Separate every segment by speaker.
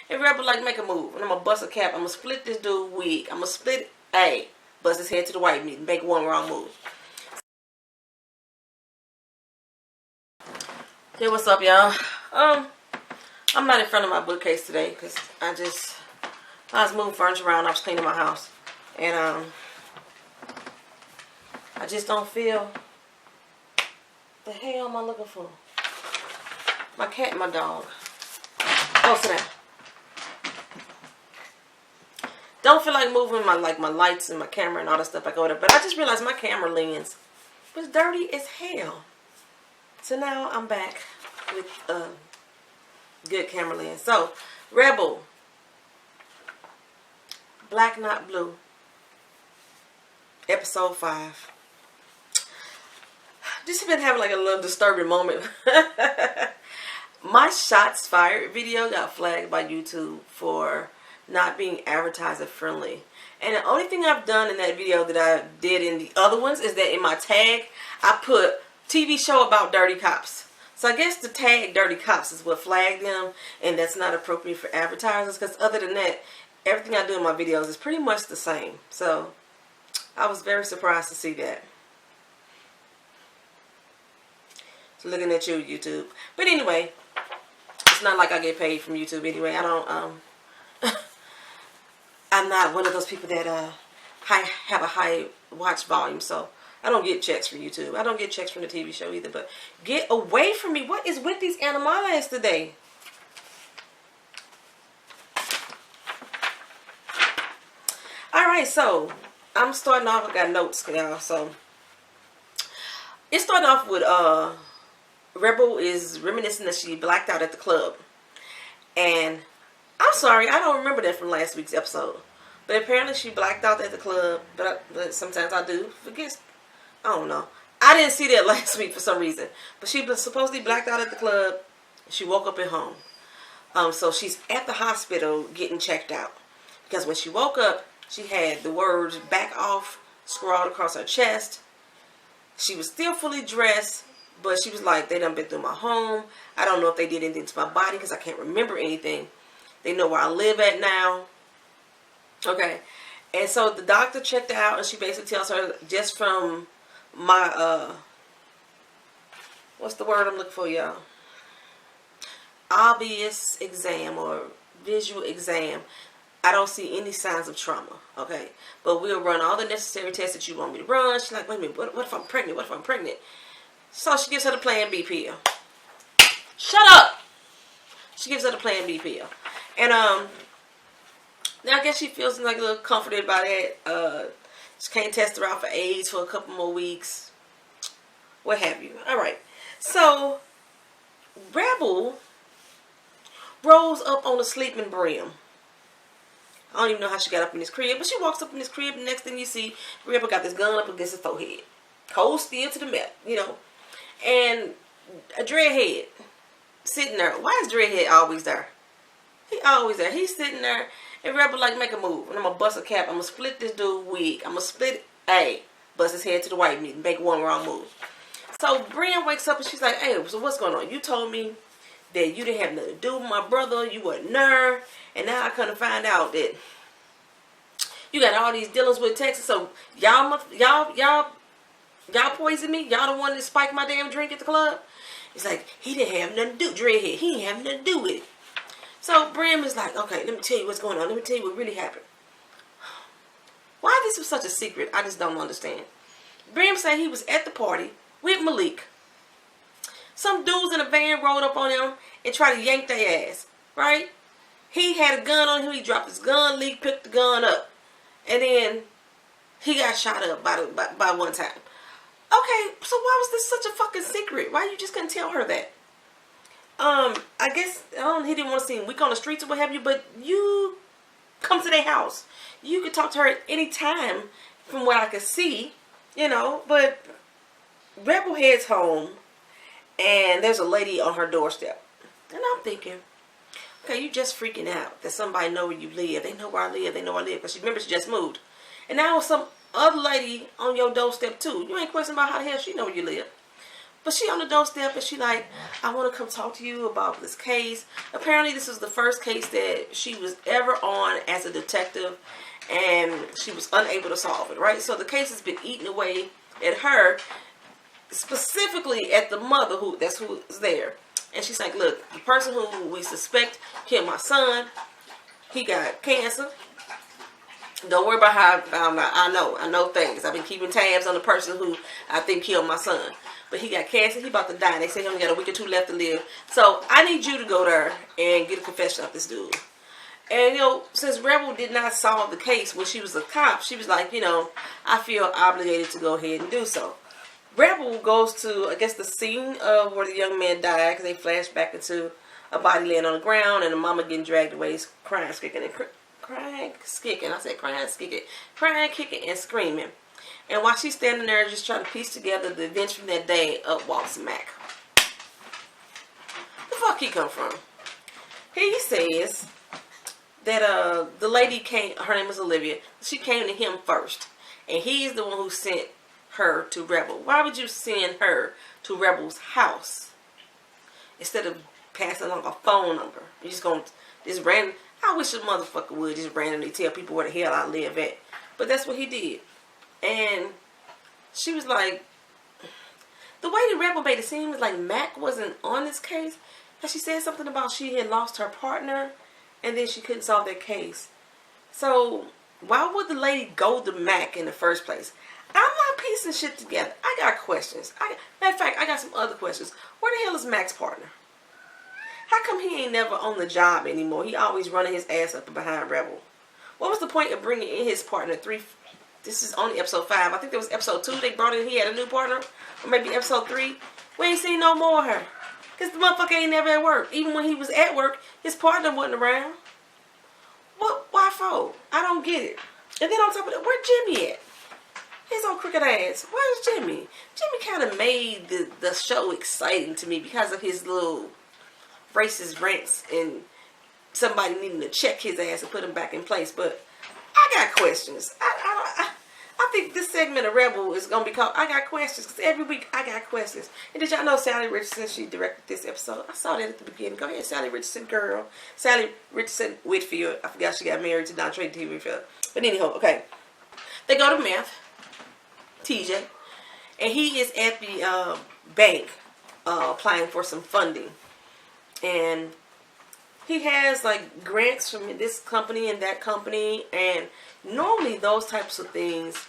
Speaker 1: And Rebel like make a move, and I'm gonna bust a cap. I'm gonna split this dude wig. I'm gonna split bust his head to the white meat, make one wrong move. Hey, what's up, y'all? I'm not in front of my bookcase today because I was moving furniture around. I was cleaning my house, and I just don't feel. The hell am I looking for? My cat and my dog. Oh, sit down. Don't feel like moving my lights and my camera and all that stuff I go there. But I just realized my camera lens was dirty as hell. So now I'm back with good camera lens. So, Rebel. Black Not Blue. Episode 5. Just been having like a little disturbing moment. My shots fired video got flagged by YouTube for not being advertiser friendly. And the only thing I've done in that video that I did in the other ones is that in my tag, I put TV show about dirty cops. So I guess the tag dirty cops is what flagged them, and that's not appropriate for advertisers, because other than that, everything I do in my videos is pretty much the same. So I was very surprised to see that. So looking at you, YouTube. But anyway, it's not like I get paid from YouTube anyway. I don't, I'm not one of those people that have a high watch volume, so I don't get checks from YouTube. I don't get checks from the TV show either. But get away from me. What is with these animales today? Alright, so I'm starting off. I got notes, y'all. So it started off with Rebel is reminiscing that she blacked out at the club. And I'm sorry, I don't remember that from last week's episode. But apparently she blacked out at the club. But sometimes I do forget. I don't know. I didn't see that last week for some reason. But she supposedly blacked out at the club. She woke up at home. So she's at the hospital getting checked out. Because when she woke up, she had the words "back off" scrawled across her chest. She was still fully dressed. But she was like, they done been through my home. I don't know if they did anything to my body because I can't remember anything. They know where I live at now. Okay. And so the doctor checked her out, and she basically tells her, just from my, what's the word I'm looking for, y'all? Obvious exam or visual exam, I don't see any signs of trauma. Okay. But we'll run all the necessary tests that you want me to run. She's like, wait a minute, what if I'm pregnant? What if I'm pregnant? So she gives her the Plan B pill. Shut up! She gives her the Plan B pill. And now I guess she feels like a little comforted by that. She can't test her out for AIDS for a couple more weeks. What have you. Alright. So Rebel rolls up on a sleeping Brim. I don't even know how she got up in this crib, but she walks up in this crib, and next thing you see, Rebel got this gun up against his forehead. Cold steel to the mouth, you know. And a dreadhead sitting there. Why is dreadhead always there? He always there. He's sitting there, and Rebel like make a move, and I'm gonna bust a cap. I'm gonna split this dude wig. I'm gonna split bust his head to the white meat, make one wrong move. So Brim wakes up and she's like, "Hey, so what's going on? You told me that you didn't have nothing to do with my brother. You were a nerd, and now I come to find out that you got all these dealings with Texas. So y'all poisoned me? Y'all the one that spiked my damn drink at the club?" It's like, he didn't have nothing to do, dreadhead. He didn't have nothing to do with it. So Brim is like, okay, let me tell you what's going on. Let me tell you what really happened. Why this was such a secret, I just don't understand. Brim said he was at the party with Malik. Some dudes in a van rolled up on him and tried to yank their ass, right? He had a gun on him. He dropped his gun, Malik picked the gun up. And then he got shot up by one time. Okay, so why was this such a fucking secret? Why you just couldn't tell her that? I guess he didn't want to seem weak on the streets or what have you, but you come to their house. You could talk to her at any time from what I could see, you know, but Rebel heads home and there's a lady on her doorstep. And I'm thinking, okay, you just freaking out that somebody know where you live. They know where I live. They know where I live. Because remember, she just moved. And now some other lady on your doorstep too. You ain't questioning about how the hell she know where you live. But she on the doorstep and she like, I want to come talk to you about this case. Apparently this was the first case that she was ever on as a detective, and she was unable to solve it, right? So the case has been eating away at her, specifically at the mother that's who's there. And she's like, look, the person who we suspect killed my son, he got cancer. Don't worry about how I found out. I know things. I've been keeping tabs on the person who I think killed my son. But he got cancer. He about to die. And they say he only got a week or two left to live. So I need you to go there and get a confession of this dude. And, you know, since Rebel did not solve the case when she was a cop, she was like, you know, I feel obligated to go ahead and do so. Rebel goes to, I guess, the scene of where the young man died, because they flash back into a body laying on the ground and the mama getting dragged away, crying, kicking, and screaming. And while she's standing there just trying to piece together the events from that day, up walks Mac. The fuck he come from? He says that the lady came, her name was Olivia, she came to him first. And he's the one who sent her to Rebel. Why would you send her to Rebel's house instead of passing along a phone number? You just gonna just random. I wish a motherfucker would just randomly tell people where the hell I live at. But that's what he did. And she was like, the way the Rebel made it seem was like Mac wasn't on this case. And she said something about she had lost her partner and then she couldn't solve that case. So why would the lady go to Mac in the first place? I'm not piecing shit together. I got questions. Matter of fact, I got some other questions. Where the hell is Mac's partner? How come he ain't never on the job anymore? He always running his ass up behind Rebel. What was the point of bringing in his partner? This is only episode 5. I think there was episode 2 they brought in. He had a new partner. Or maybe episode 3. We ain't seen no more of her. Because the motherfucker ain't never at work. Even when he was at work, his partner wasn't around. What? Why for? I don't get it. And then on top of that, where Jimmy at? His old crooked ass. Where's Jimmy? Jimmy kind of made the show exciting to me because of his little racist rants and somebody needing to check his ass and put him back in place. But I got questions. I think this segment of Rebel is going to be called I Got Questions, because every week I got questions. And did y'all know Sally Richardson, she directed this episode? I saw that at the beginning. Go ahead, Sally Richardson, girl. Sally Richardson Whitfield. I forgot she got married to Don Trey T. Whitfield. But anyhow, okay. They go to Meth, TJ, and he is at the bank applying for some funding. And he has like grants from this company and that company, and normally those types of things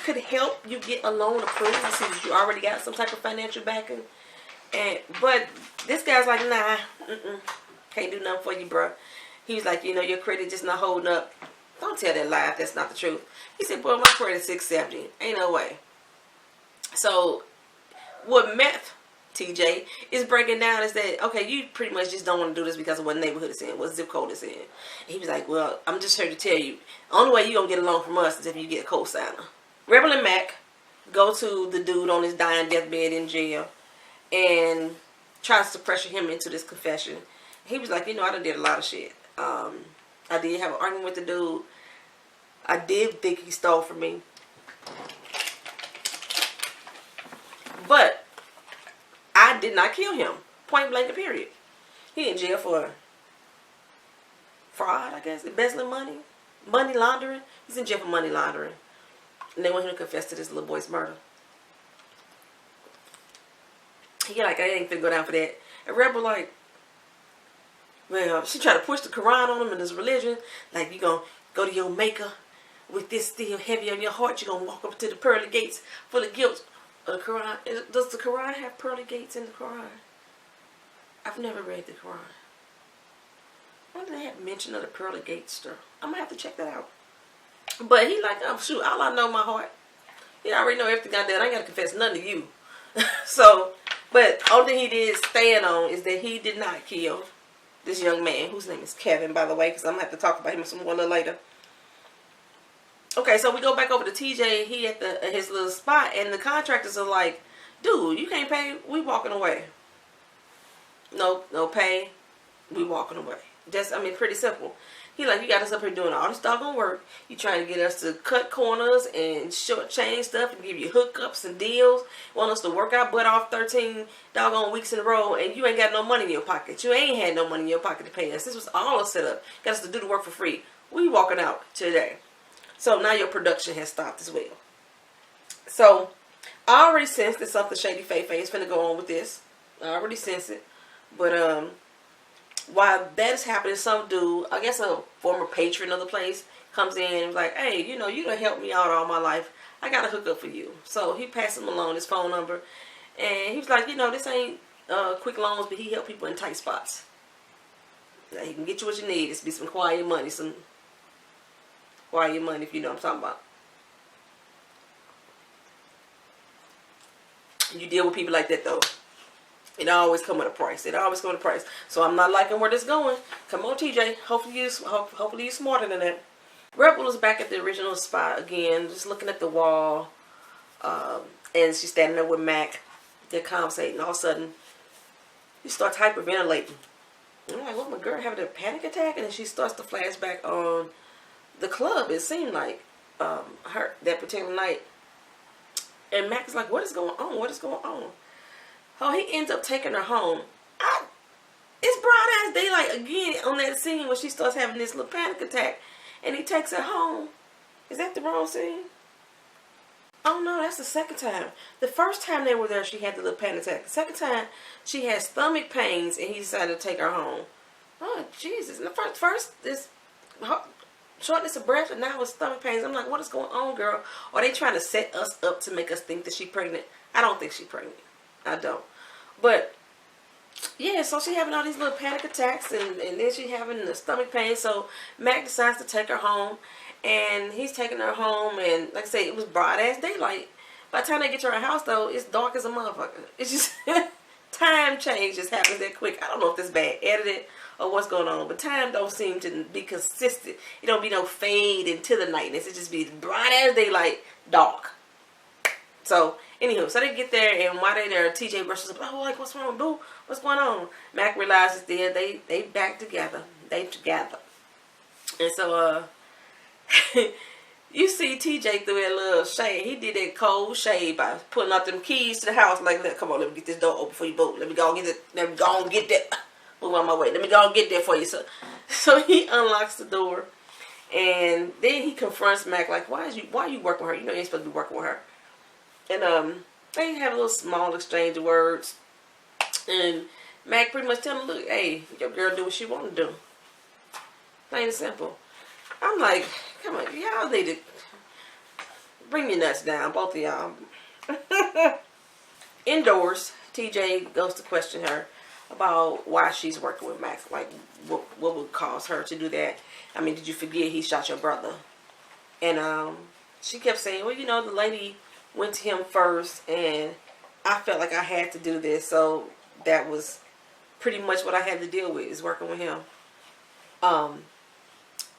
Speaker 1: could help you get a loan approved since you already got some type of financial backing. But this guy's like, nah, can't do nothing for you, bro. He was like, you know, your credit just not holding up. Don't tell that lie if that's not the truth. He said, boy, my credit's 670. Ain't no way. So what Meth TJ is breaking down is that, okay, you pretty much just don't want to do this because of what neighborhood it's in, what zip code it's in. And he was like, well, I'm just here to tell you, the only way you're going to get a loan from us is if you get a co-signer. Rebel and Mac go to the dude on his dying deathbed in jail and tries to pressure him into this confession. He was like, you know, I done did a lot of shit. I did have an argument with the dude. I did think he stole from me. But I did not kill him. Point blank, period. He in jail for fraud, I guess. Embezzling money. Money laundering. He's in jail for money laundering. And they want him to confess to this little boy's murder. He like, I ain't finna go down for that. And Rebel like, well, she tried to push the Quran on him and his religion. Like, you gonna go to your maker with this still heavy on your heart. You're gonna walk up to the pearly gates full of guilt. The Quran, does the Quran have pearly gates in the Quran? I've never read the Quran. Why do they have mention of the pearly gates stuff? I'm gonna have to check that out. But he like, oh shoot, all I know my heart. He already know everything I did. I ain't gotta confess none to you. So, but only thing he did stand on is that he did not kill this young man, whose name is Kevin, by the way, because I'm gonna have to talk about him some more a little later. Okay, so we go back over to TJ. He at his little spot, and the contractors are like, dude, you can't pay. We walking away. No pay. We walking away. Just, I mean, pretty simple. He like, you got us up here doing all this doggone work. You trying to get us to cut corners and shortchange stuff and give you hookups and deals. Want us to work our butt off 13 doggone weeks in a row, and you ain't got no money in your pocket. You ain't had no money in your pocket to pay us. This was all a setup. Got us to do the work for free. We walking out today. So now your production has stopped as well. So I already sensed that something shady Faye is finna go on with this. I already sense it. But while that is happening, some dude, I guess a former patron of the place, comes in and was like, hey, you know, you done helped me out all my life. I got a hookup for you. So he passed him along his phone number. And he was like, you know, this ain't quick loans, but he help people in tight spots. Now, he can get you what you need. It's be some quiet money. Some quiet money, if you know what I'm talking about. You deal with people like that, though. It always come with a price. It always come with a price. So I'm not liking where this going. Come on, TJ. Hopefully you're smarter than that. Rebel is back at the original spot again, just looking at the wall. And she's standing there with Mac. They're conversating. All of a sudden, he starts hyperventilating. I'm like, what, my girl having a panic attack? And then she starts to flash back on the club. It seemed like her that particular night. And Mac is like, what is going on? What is going on? Oh, he ends up taking her home. It's broad ass daylight again on that scene when she starts having this little panic attack. And he takes her home. Is that the wrong scene? Oh no, that's the second time. The first time they were there, she had the little panic attack. The second time, she had stomach pains and he decided to take her home. Oh, Jesus. And the first this shortness of breath, and now with stomach pains. I'm like, what is going on, girl? Are they trying to set us up to make us think that she's pregnant? I don't think she's pregnant. I don't. But, yeah, so she having all these little panic attacks, and then she having the stomach pain. So Mac decides to take her home, and he's taking her home, and like I say, it was broad ass daylight. By the time they get to her house, though, it's dark as a motherfucker. It's just time change just happens that quick. I don't know if this bad edited or what's going on, but time don't seem to be consistent. It don't be no fade into the nightness. It just be bright as daylight, dark. So, anywho, so they get there, and while they there, TJ brushes up, oh, like, what's wrong, boo? What's going on? Mac realizes then they back together. They together. And so, you see TJ through that little shade. He did that cold shade by putting out them keys to the house. Like, come on, let me get this door open for you, boo. Let me go and get it. Let me go and get that. Move on my way. Let me go and get there for you. So he unlocks the door, and then he confronts Mac like, why are you working with her? You know you ain't supposed to be working with her. And they have a little small exchange of words, and Mac pretty much tell him, look, hey, your girl do what she want to do. Plain and simple. I'm like, come on, y'all need to bring your nuts down, both of y'all. Indoors, TJ goes to question her about why she's working with Mac. Like, what would cause her to do that? I mean, did you forget he shot your brother? And she kept saying, well, you know, the lady went to him first, and I felt like I had to do this, so that was pretty much what I had to deal with, is working with him.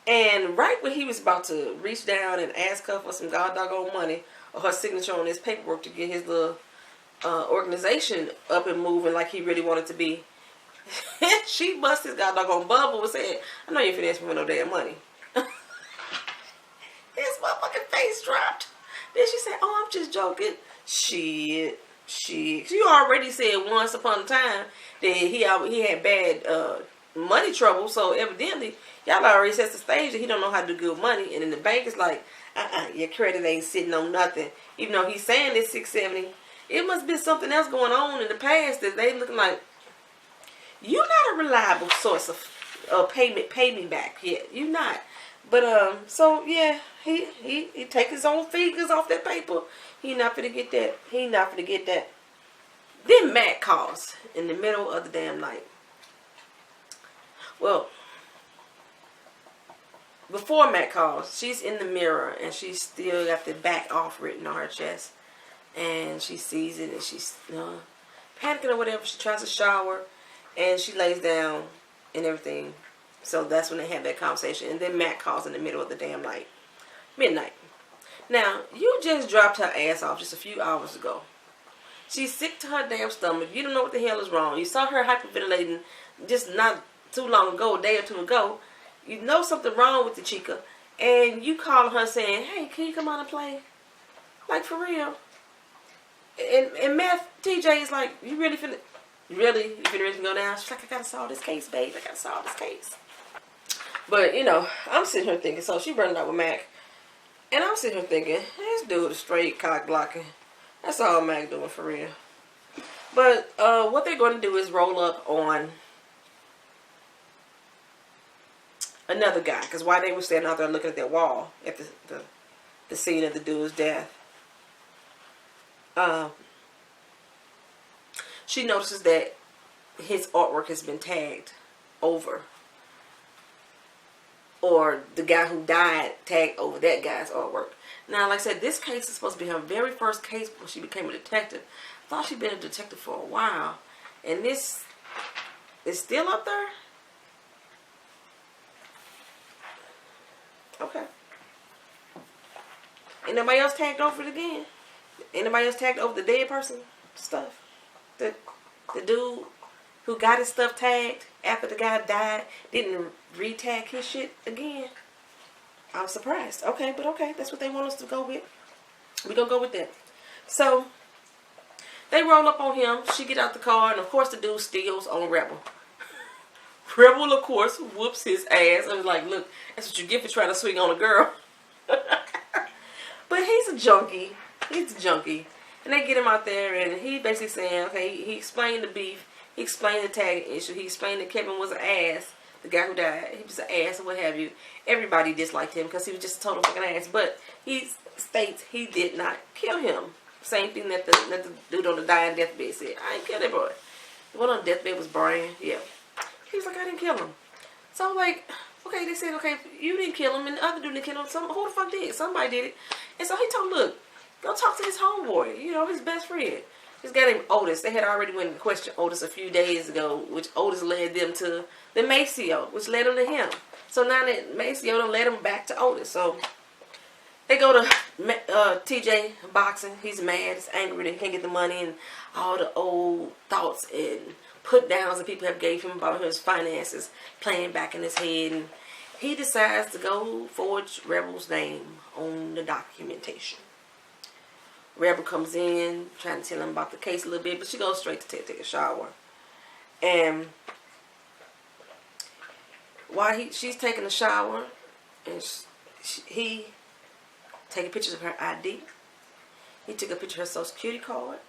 Speaker 1: And right when he was about to reach down and ask her for some god doggone money or her signature on his paperwork to get his little organization up and moving like he really wanted to be, she busted his god doggone bubble and said, I know you ain't finna ask me for no damn money. His motherfucking face dropped. Then she said, oh, I'm just joking. Shit. You already said once upon a time that he had bad money trouble. So evidently, y'all already set the stage that he don't know how to do good money. And then the bank is like, your credit ain't sitting on nothing. Even though he's saying it's 670, it must be something else going on in the past that they looking like, you're not a reliable source of payment. Pay me back yet. You're not. But so yeah, he take his own figures off that paper. He not finna get that. He not finna get that. Then Matt calls in the middle of the damn night. Well, before Matt calls, she's in the mirror and she's still got the back off written on her chest, and she sees it and she's panicking or whatever. She tries to shower and she lays down and everything. So that's when they have that conversation. And then Matt calls in the middle of the damn night. Midnight. Now, you just dropped her ass off just a few hours ago. She's sick to her damn stomach. You don't know what the hell is wrong. You saw her hyperventilating, just not too long ago, a day or two ago. You know something wrong with the chica, and you call her saying, "Hey, can you come on and play?" Like, for real. And Meth, TJ is like, you finna ready to go down? She's like, I gotta solve this case, babe. I gotta solve this case. But, you know, I'm sitting here thinking, so she running out with Mac. And I'm sitting here thinking, this dude is straight cock blocking. That's all Mac doing, for real. But what they're going to do is roll up on another guy. Because while they were standing out there looking at that wall at the scene of the dude's death, she notices that his artwork has been tagged over. Or the guy who died tagged over that guy's artwork. Now, like I said, this case is supposed to be her very first case when she became a detective. I thought she'd been a detective for a while. And this is still up there? Okay. Ain't nobody else tagged over it again? Ain't nobody else tagged over the dead person stuff? The dude who got his stuff tagged after the guy died didn't re-tag his shit again? I'm surprised. Okay, but okay, that's what they want us to go with. We're gonna go with that. So they roll up on him. She get out the car, and of course the dude steals on Rebel. Rebel, of course, whoops his ass. I was like, look, that's what you get for trying to swing on a girl. But he's a junkie. He's a junkie. And they get him out there, and he basically saying, okay, he explained the beef. He explained the tagging issue. He explained that Kevin was an ass. The guy who died, he was an ass or what have you. Everybody disliked him because he was just a total fucking ass. But he states he did not kill him. Same thing that the dude on the dying deathbed said. I didn't kill that boy. The one on the deathbed was Brian. Yeah. He was like, I didn't kill him. So I'm like, okay, they said, okay, you didn't kill him and the other dude didn't kill him. Who the fuck did? Somebody did it. And so he told him, look, go talk to his homeboy, you know, his best friend. This guy named Otis. They had already went and questioned Otis a few days ago, which Otis led them to the Maceo, which led them to him. So now that Maceo done led them back to Otis. So they go to TJ boxing. He's mad. He's angry that he can't get the money and all the old thoughts and put downs that people have gave him about his finances playing back in his head. And he decides to go forge Rebel's name on the documentation. Rebel comes in, trying to tell him about the case a little bit, but she goes straight to take a shower. And while she's taking a shower, and he taking pictures of her ID. He took a picture of her Social Security card.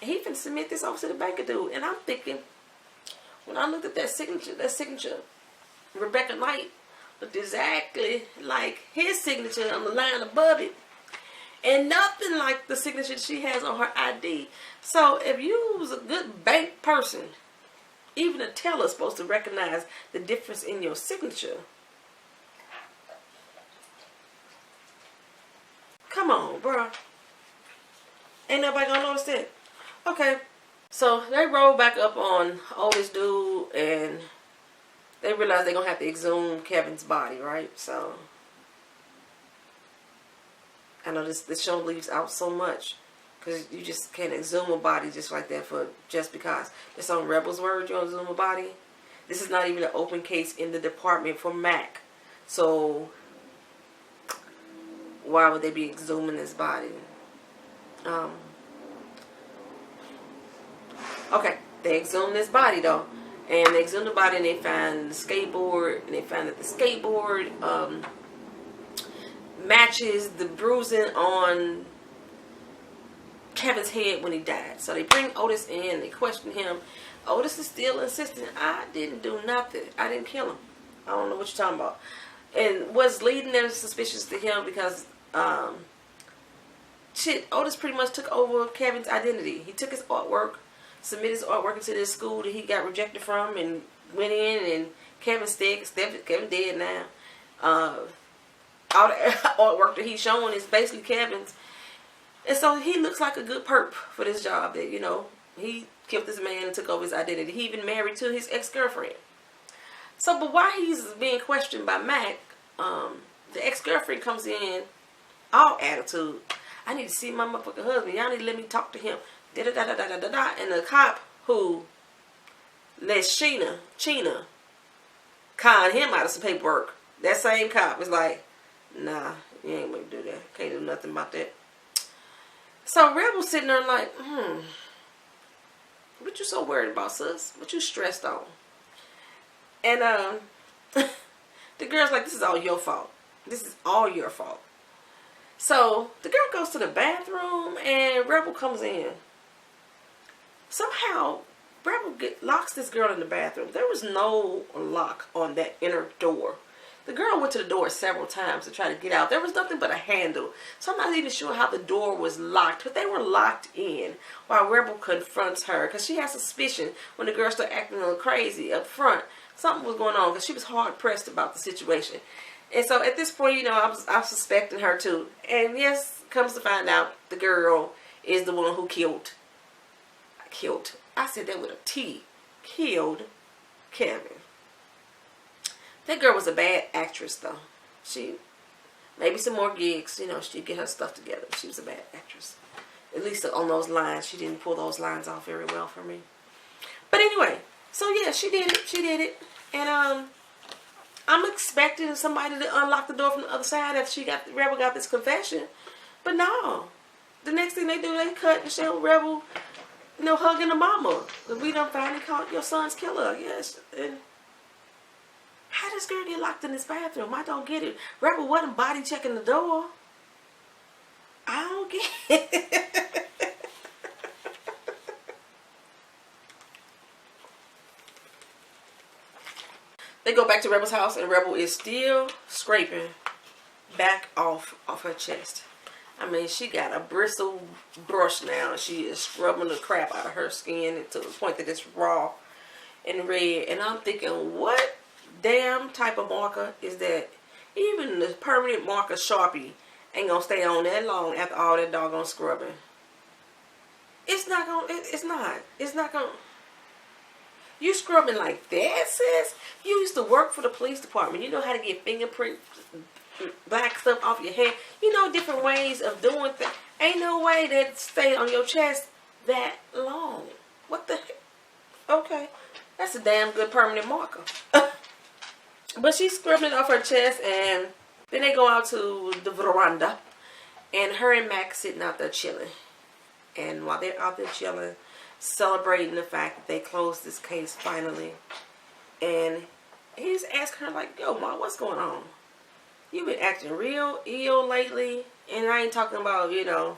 Speaker 1: And he finna submit this over to the banker dude. And I'm thinking, when I looked at that signature, Rebecca Knight looked exactly like his signature on the line above it. And nothing like the signature she has on her ID. So if you was a good bank person, even a teller's supposed to recognize the difference in your signature. Come on, bro. Ain't nobody gonna notice that. Okay. So they roll back up on this dude and they realize they're gonna have to exhume Kevin's body, right? So I know this show leaves out so much because you just can't exhume a body just like that just because. It's on Rebel's word you don't exhume a body. This is not even an open case in the department for Mac. So why would they be exhuming his body? Okay, they exhumed this body though. And they exhumed the body and they found the skateboard. And they found that the skateboard matches the bruising on Kevin's head when he died. So they bring Otis in, they question him. Otis is still insisting, I didn't do nothing. I didn't kill him. I don't know what you're talking about. And what's leading them suspicious to him because Otis pretty much took over Kevin's identity. He took his artwork, submitted his artwork into this school that he got rejected from and went in and Kevin dead now. All the artwork that he's showing is basically Kevin's. And so he looks like a good perp for this job that, you know, he killed this man and took over his identity. He even married to his ex-girlfriend. So, but while he's being questioned by Mac, the ex-girlfriend comes in, all attitude. I need to see my motherfucking husband. Y'all need to let me talk to him. Da-da-da-da-da-da-da. And the cop who let Chena con him out of some paperwork. That same cop was like, nah, you ain't gonna do that. Can't do nothing about that. So Rebel sitting there like, what you so worried about, sis? What you stressed on? And the girl's like, this is all your fault. This is all your fault. So the girl goes to the bathroom and Rebel comes in. Somehow Rebel locks this girl in the bathroom. There was no lock on that inner door. The girl went to the door several times to try to get out. There was nothing but a handle. So I'm not even sure how the door was locked. But they were locked in while Rebel confronts her. Because she has suspicion when the girl started acting a little crazy up front. Something was going on because she was hard pressed about the situation. And so at this point, you know, I was suspecting her too. And yes, comes to find out the girl is the one who killed. I said that with a T. Killed Kevin. That girl was a bad actress, though. She, maybe some more gigs, you know, she'd get her stuff together. She was a bad actress. At least on those lines. She didn't pull those lines off very well for me. But anyway, so yeah, she did it. And I'm expecting somebody to unlock the door from the other side after Rebel got this confession. But no. The next thing they do, they cut and show Rebel, you know, hugging the mama. Because we done finally caught your son's killer. Yes. And how does girl get locked in this bathroom? I don't get it. Rebel wasn't body checking the door. I don't get it. They go back to Rebel's house and Rebel is still scraping back off her chest. I mean, she got a bristle brush now. She is scrubbing the crap out of her skin to the point that it's raw and red. And I'm thinking, what damn type of marker is that? Even the permanent marker Sharpie ain't gonna stay on that long after all that doggone scrubbing. It's not gonna. You scrubbing like that, sis? You used to work for the police department. You know how to get fingerprint black stuff off your head. You know different ways of doing things. Ain't no way that stayed on your chest that long. What the heck? Okay. That's a damn good permanent marker. But she's scrubbing it off her chest, and then they go out to the veranda, and her and Mac sitting out there chilling. And while they're out there chilling, celebrating the fact that they closed this case finally, and he's asking her like, yo, Ma, what's going on? You've been acting real ill lately, and I ain't talking about, you know,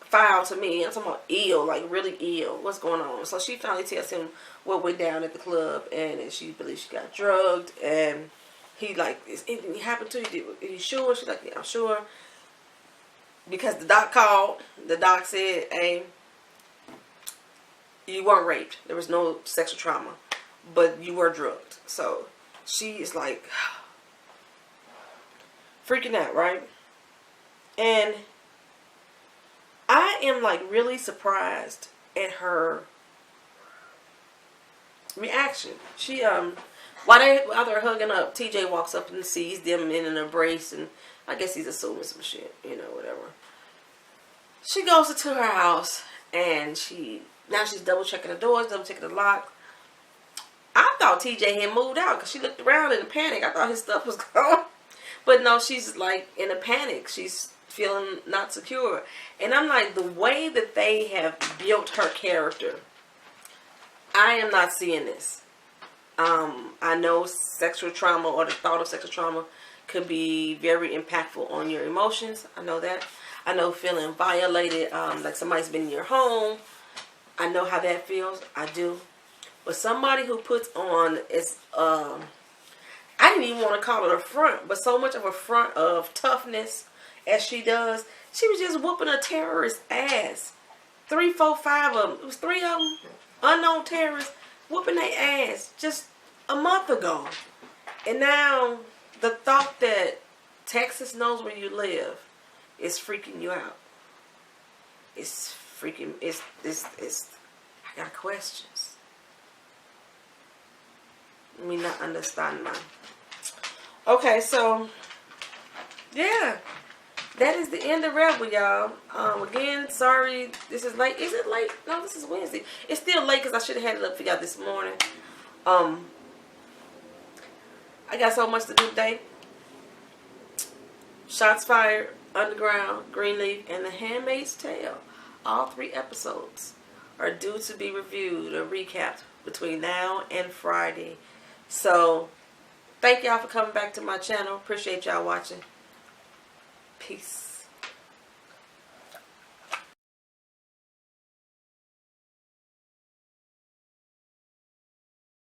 Speaker 1: foul to me. I'm talking about ill, like really ill. What's going on? So she finally tells him what went down at the club, and she believes she got drugged, and he like, is anything happened to you? Are you sure? She's like, yeah, I'm sure. Because the doc called. The doc said, hey, you weren't raped. There was no sexual trauma, but you were drugged. So she is like freaking out, right? And I am like really surprised at her reaction. She while they're hugging up, TJ walks up and sees them in an embrace, and I guess he's assuming some shit, you know, whatever. She goes into her house, and now she's double checking the doors, double checking the lock. I thought TJ had moved out because she looked around in a panic. I thought his stuff was gone. But no, she's like in a panic. She's feeling not secure. And I'm like, the way that they have built her character, I am not seeing this. I know sexual trauma or the thought of sexual trauma could be very impactful on your emotions. I know that. I know feeling violated, like somebody's been in your home. I know how that feels. I do. But somebody who puts on is, I didn't even want to call it a front, but so much of a front of toughness as she does. She was just whooping a terrorist ass. 3, 4, 5 of them. It was 3 of them. Unknown terrorists whooping their ass just a month ago. And now the thought that Texas knows where you live is freaking you out. It's freaking, I got questions. Let me not understand, man. Okay, so, yeah. That is the end of Rebel, y'all. Again, sorry, this is late. Is it late? No, this is Wednesday. It's still late because I should have had it up for y'all this morning. I got so much to do today. Shots Fired, Underground, Greenleaf, and The Handmaid's Tale. All 3 episodes are due to be reviewed or recapped between now and Friday. So, thank y'all for coming back to my channel. Appreciate y'all watching. Peace.